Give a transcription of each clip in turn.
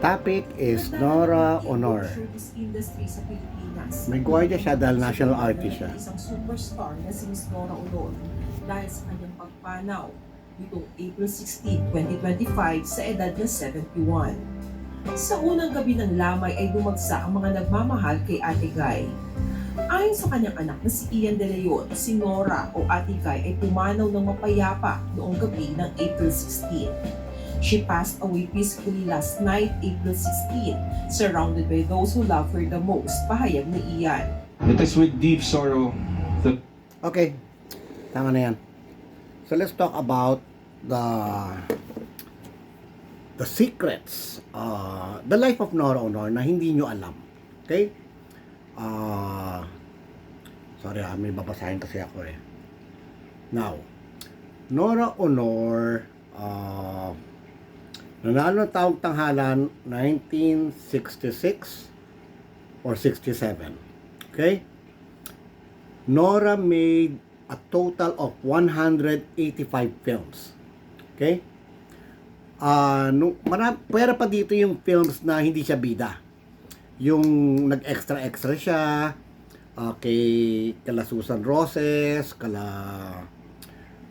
topic is Nora Honor. May gwardiya siya dahil national artist siya. Isang superstar na si Miss Nora Honor dahil sa kanyang pagpanaw nitong April 16, 2025 sa edad na 71. Sa unang gabi ng lamay ay bumagsak ang mga nagmamahal kay Ate Guy. Ayon sa kanyang anak na si Ian De Leon, si Nora o Ate Guy ay pumanaw ng mapayapa noong gabi ng April 16. She passed away peacefully last night, April 16, surrounded by those who love her the most, pahayag ni Ian. It is with deep sorrow that... Okay, tama na yan. So let's talk about the secrets, the life of Nora Honor na hindi nyo alam. Okay? Sorry may babasahin kasi ako eh. Now, Nora Honor, nanalo ng taong tanghalan 1966 or 67. Okay? Nora made a total of 185 films. Okay? Pwera pa dito yung films na hindi siya bida. Yung nag-extra siya, kala Susan Roses, kala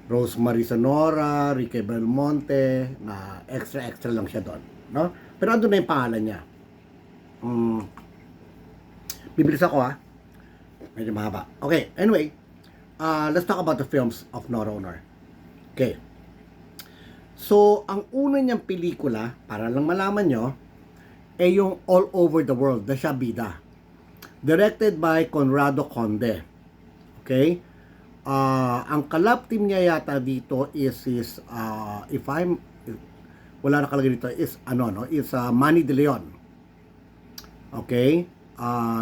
Rosemary Sonora, Ricky Belmonte, na extra lang siya doon, no? Pero andun na yung pangalan niya. Bibilis ako medyo mahaba. Okay, anyway, let's talk about the films of Nora Honor. Okay. So, ang una niyang pelikula, para lang malaman nyo, ay yung All Over the World, na siya bida. Directed by Conrado Conde. Okay? Ang collab team niya yata dito is wala nakalagay dito, is Manny De Leon. Okay?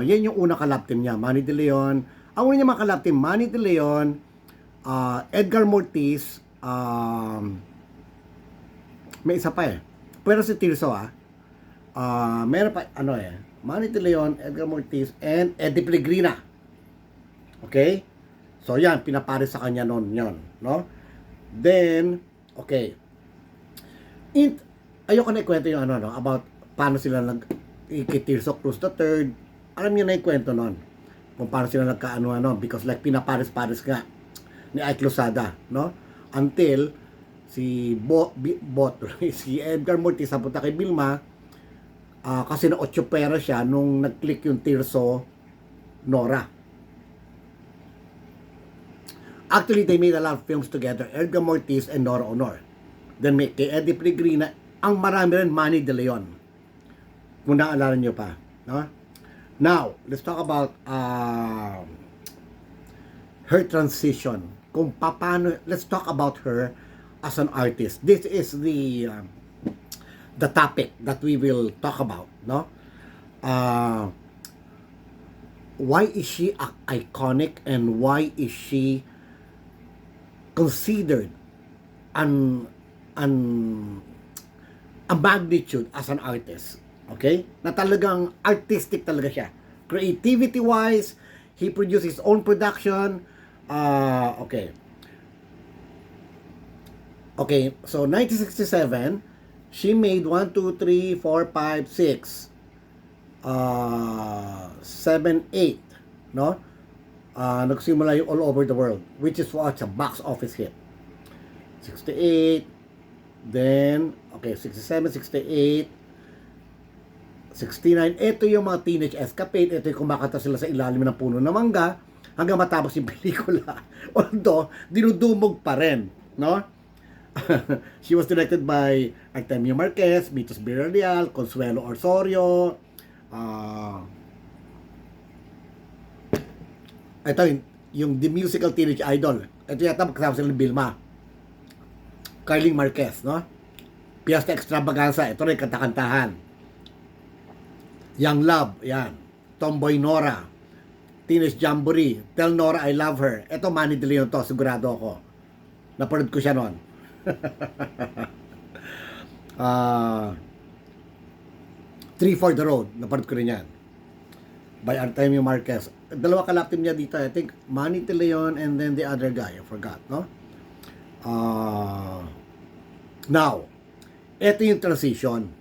Yan yung una collab team niya, Manny De Leon. Ang una niya mga collab team, Manny De Leon, Edgar Mortiz, may isa pa pero si Tirso meron pa Manny De Leon, Edgar Mortiz, and Eddie Pellegrina. Okay? So yan, pinapares sa kanya noon yon, no? Then, okay. Ayoko na ikwento yung about paano sila kay Tirso Cruz III. Alam niyo na yung kwento noon. Kung paano sila because like pinapares-pares nga ni Ike Losada, no? Until si si Edgar Mortiz sapunta kay Vilma kasi na 8 pera siya nung nag-click yung Tirso Nora. Actually, they made a lot of films together, Edgar Mortiz and Nora Honor. Then may kay Eddie Pellegrina, ang marami rin Manny De Leon. Kung naalala nyo pa, no? Now, let's talk about her transition. Kung paano, let's talk about her as an artist. This is the topic that we will talk about, no? Why is she iconic and why is she considered a magnitude as an artist? Okay? Na talagang artistic talaga siya. Creativity-wise, he produced his own production. Okay. Okay, so 1967, she made 1, 2, 3, 4, 5, 6, 7, 8, no? Nagsimula yung All Over the World, which is what's a box office hit. 68, then, okay, 67, 68, 69, ito yung mga teenage escapade, ito yung kumakanta sila sa ilalim ng puno ng mangga, hanggang matapos yung pelikula. Although, dinudumog pa rin, no? She was directed by Artemio Marquez, Mitos Villarreal, Consuelo Osorio. Ito yung The Musical Teenage Idol. Ito yata magkasama sila ng Vilma. Carling Marquez, no? Fiesta Extravaganza, ito rin kanta-kantahan. Young Love, yan. Tomboy Nora. Teenage Jamboree, Tell Nora I Love Her. Ito Manny De Leon to, sigurado ako. Napanood ko siya noon. Three for the Road, napanood ko rin yan. By Artemio Marquez. Dalawa kalap team niya dito, I think Manny De Leon and then the other guy, I forgot, no? Now, ito yung transition.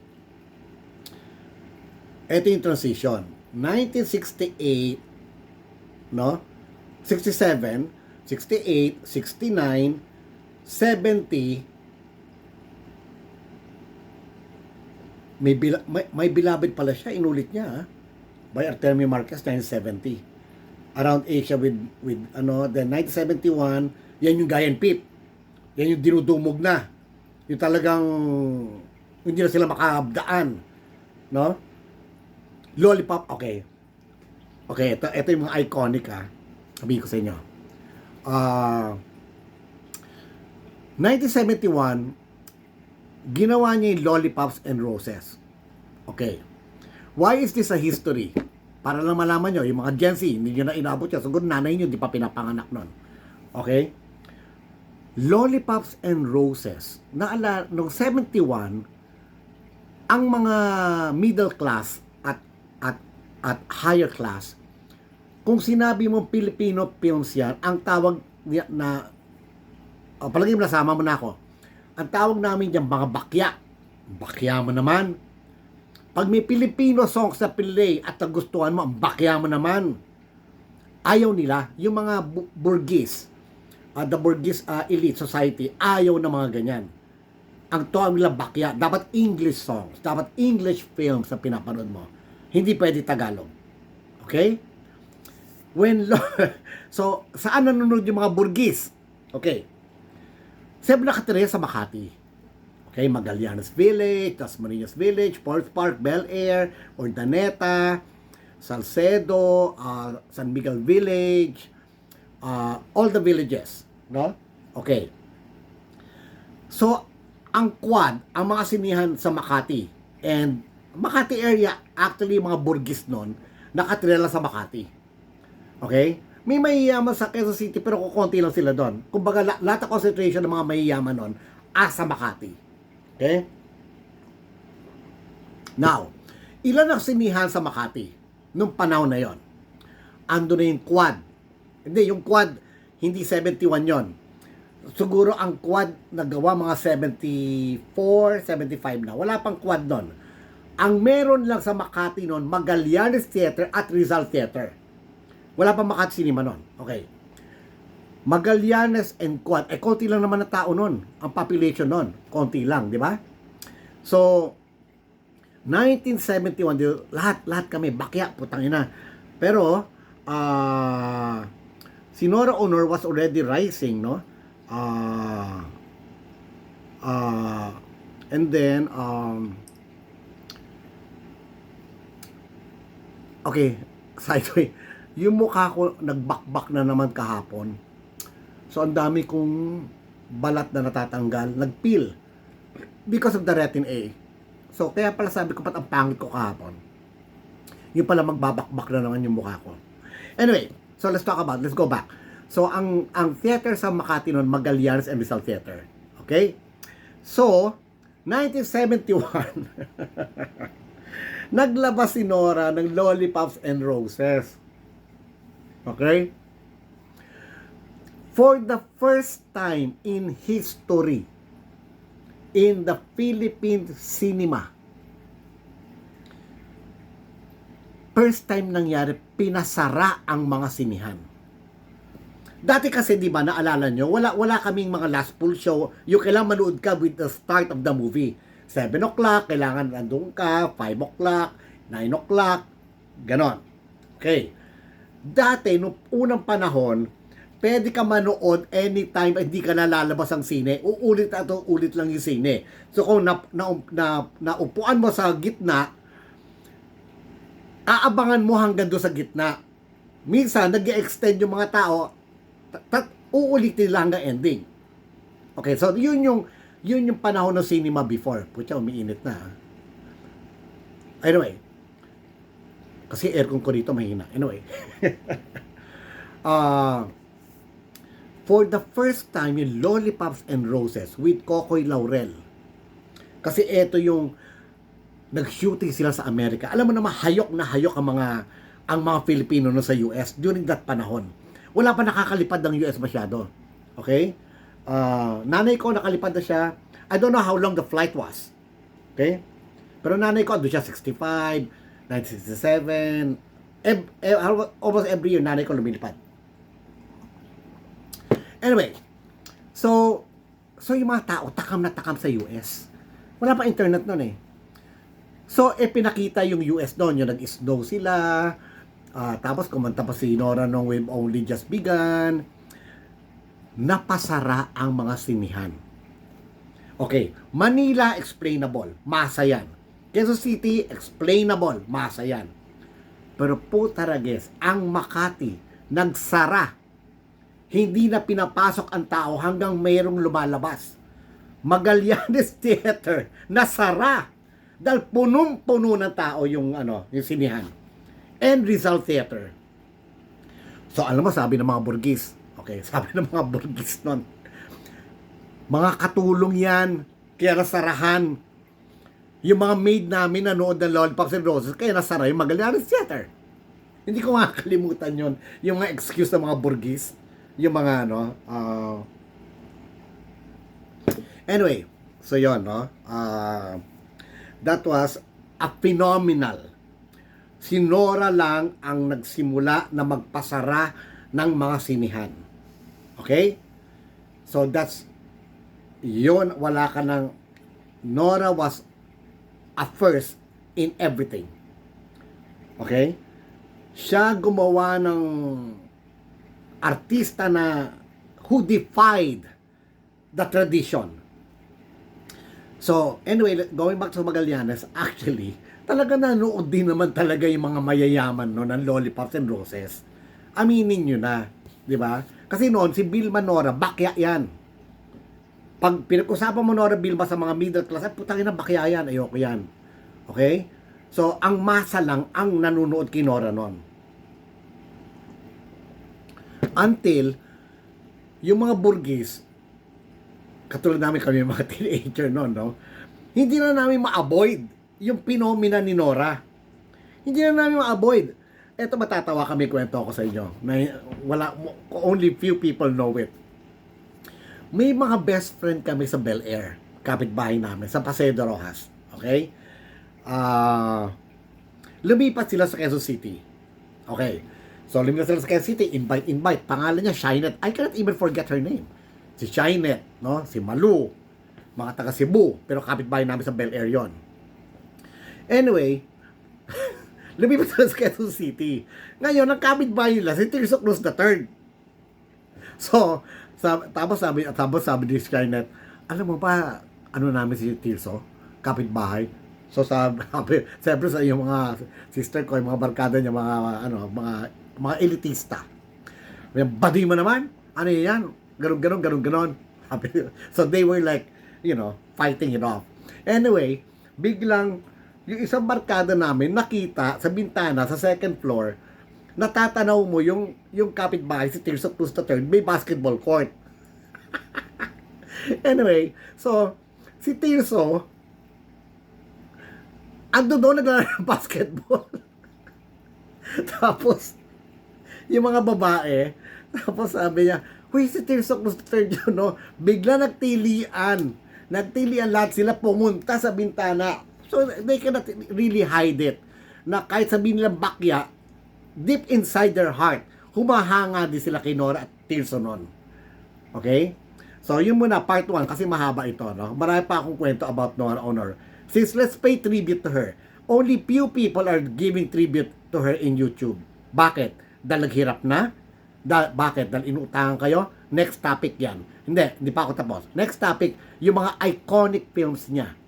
Ito yung transition. 1968, no? 67, 68, 69, 70, may Beloved pala siya, inulit niya, by Artemio Marquez, 1970. Around Asia with then 1971, yan yung Guy and Pete. Yan yung dinudumog na. Yung talagang hindi na sila makabdaan, no? Lollipop, okay. Okay, ito yung mga iconic, sabihin ko sa inyo. 1971, ginawa niya yung Lollipops and Roses. Okay. Why is this a history? Para lang malaman nyo, yung mga Gen Z, hindi nyo na inabot yan. Siguro nanay nyo, di pa pinapanganak nun. Okay? Lollipops and Roses. Noong 71, ang mga middle class at higher class, kung sinabi mo Filipino films yan, ang tawag na palagi mo nasama mo na ako. Ang tawag namin diyan mga bakya. Bakya mo naman. Pag may Filipino songs sa play at nagustuhan mo, ang bakya mo naman. Ayaw nila. Yung mga Burgess, the Burgess elite society, ayaw na mga ganyan. Ang tawag nila bakya. Dapat English songs. Dapat English films na pinapanood mo. Hindi pwede Tagalog. Okay? So, saan nanonood yung mga Burgess? Okay. Siyempre nakatira sa Makati. Okay, Magallanes Village, Tasmaninas Village, Fourth Park, Bel Air, Urdaneta, Salcedo, San Miguel Village, all the villages, no? Okay. So, ang quad, ang mga sinihan sa Makati, and Makati area, actually mga Burgess nun, nakatira lang sa Makati. Okay? May mayayaman sa Quezon City pero kukunti lang sila doon. Kumbaga lahat ng concentration ng mga mayayaman noon sa Makati. Okay? Now, ilan ang sinihan sa Makati nung panahon na yon? Ando na yung quad. Hindi, yung quad hindi 71 yon. Siguro ang quad nagawa mga 74, 75 na. Wala pang quad noon. Ang meron lang sa Makati noon, Magallanes Theater at Rizal Theater. Wala pa Makati Cinema nun. Okay. Magallanes and Quad. Konti lang naman na tao nun. Ang population nun. Konti lang, di ba? So, 1971, lahat kami, bakya, putang ina. Pero, si Nora Honor was already rising, no? And then, okay, sideway. Yung mukha ko nagbakbak na naman kahapon. So ang dami kong balat na natatanggal, nagpeel because of the retin A. So kaya pala sabi ko, pat ang pangit ko kahapon. Yung pala magbabakbak na naman yung mukha ko. Anyway, so let's go back. So ang theater sa Makati noon, Magallanes and Rizal Theater. Okay? So 1971 naglabas si Nora ng Lollipops and Roses. Okay? For the first time in history, in the Philippine cinema, first time nangyari, pinasara ang mga sinihan. Dati kasi, di ba, naalala nyo, wala kaming mga last full show. Yung kailangan manood ka with the start of the movie. 7 o'clock, kailangan nandun ka, 5 o'clock, 9 o'clock, ganon. Okay. Dati, noong unang panahon, pwede ka manood anytime, hindi ka nalalabas ang sine. Uulit lang yung sine. So, kung naupuan mo sa gitna, aabangan mo hanggang doon sa gitna. Minsan, nag-extend yung mga tao, uulitin lang hanggang ending. Okay, so yun yung panahon ng cinema before. Putya, umiinit na. Anyway, kasi aircon ko dito mahina. Anyway. For the first time, yung Lollipops and Roses with Kokoy Laurel. Kasi ito yung nag-shooting sila sa Amerika. Alam mo naman, hayok na hayok ang mga Filipino no sa US during that panahon. Wala pa nakakalipad ng US masyado. Okay? Nanay ko nakalipad na siya. I don't know how long the flight was. Okay? Pero nanay ko, doon siya 65, 1967, almost every year, nanay ko lumilipad. Anyway, so yung mga tao, takam na takam sa US. Wala pa internet nun eh. So, pinakita yung US doon, yung nag-snow sila, tapos kumanta pa si Nora nung We've Only Just Begun. Napasara ang mga sinihan. Okay, Manila, explainable, masa yan. Quezon City, explainable, masa yan. Pero putarages, ang Makati, nagsara. Hindi na pinapasok ang tao hanggang mayroong lumalabas. Magallanes Theater, nasara. Dahil punong-puno ng tao yung sinihan. And Rizal Theater. So, alam mo, sabi ng mga Burgis, okay, sabi ng mga Burgis nun, mga katulong yan, kaya nasarahan. Yung mga maid namin nanood ng Lollipops and Roses, kaya nasara yung Magallanes Theater. Hindi ko makakalimutan yun. Yung mga excuse ng mga Burgis, yung mga anyway, so yun, that was a phenomenal. Si Nora lang ang nagsimula na magpasara ng mga sinihan. Okay? So that's yun, wala ka ng Nora was a first in everything. Okay? Siya gumawa ng artista na who defied the tradition. So, anyway, going back to Magallanes, actually, talaga nanood din naman talaga yung mga mayayaman no, ng Lollipops and Roses. Aminin nyo na, di ba? Kasi noon, si Vilma Nora, bakya yan. Pag pinag-usapan mo Nora Vilma sa mga middle class, ay putangin na bakya yan, ayoko yan. Okay? So, ang masa lang ang nanonood kay Nora noon. Until, yung mga Burgis, katulad namin kami mga teenager noon, no? Hindi na namin ma-avoid yung phenomena ni Nora. Hindi na namin ma-avoid. Eto, matatawa kami, kwento ko sa inyo. Na only few people know it. May mga best friend kami sa Bel Air, kapitbahay namin, sa Paseo de Rojas. Okay? Lumipat sila sa Quezon City. Okay. So, lumipat sila sa Quezon City, invite. Pangalan niya, Shynet. I cannot even forget her name. Si Shynet, no? Si Malu, mga taga Cebu, pero kapitbahay namin sa Bel Air yon. Anyway, lumipat sila sa Quezon City. Ngayon, ang kapitbahay nila, si Tirso Cruz III. So, tapos sabi ni Skynet, alam mo ba, namin si Tirso? Kapitbahay. So, siyempre sa yung mga sister ko, yung mga barkada niya, mga elitista. Badi mo naman? Ano yan? Ganon. So, they were like, fighting it off. Anyway, biglang, yung isang barkada namin, nakita sa bintana, sa second floor, natatanaw mo yung kapitbahay, si Tirso Cruz III, may basketball court. Anyway, so, si Tirso, ando doon naglalaro ng basketball. Tapos, yung mga babae, tapos sabi niya, huy, si Tirso Cruz III yun, no? Bigla nagtilian lahat sila pumunta sa bintana. So, they cannot really hide it. Na kahit sabihin nilang bakya, deep inside their heart, humahanga din sila kay Nora at Tirso nun. Okay? So, yun muna, part 1, kasi mahaba ito, no? Marami pa akong kwento about Nora Honor. Since let's pay tribute to her, only few people are giving tribute to her in YouTube. Bakit? Dahil naghirap na? Bakit? Dahil inuutangan kayo? Next topic yan. Hindi pa ako tapos. Next topic, yung mga iconic films niya.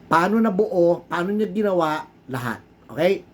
Paano nabuo? Paano niya ginawa? Lahat. Okay?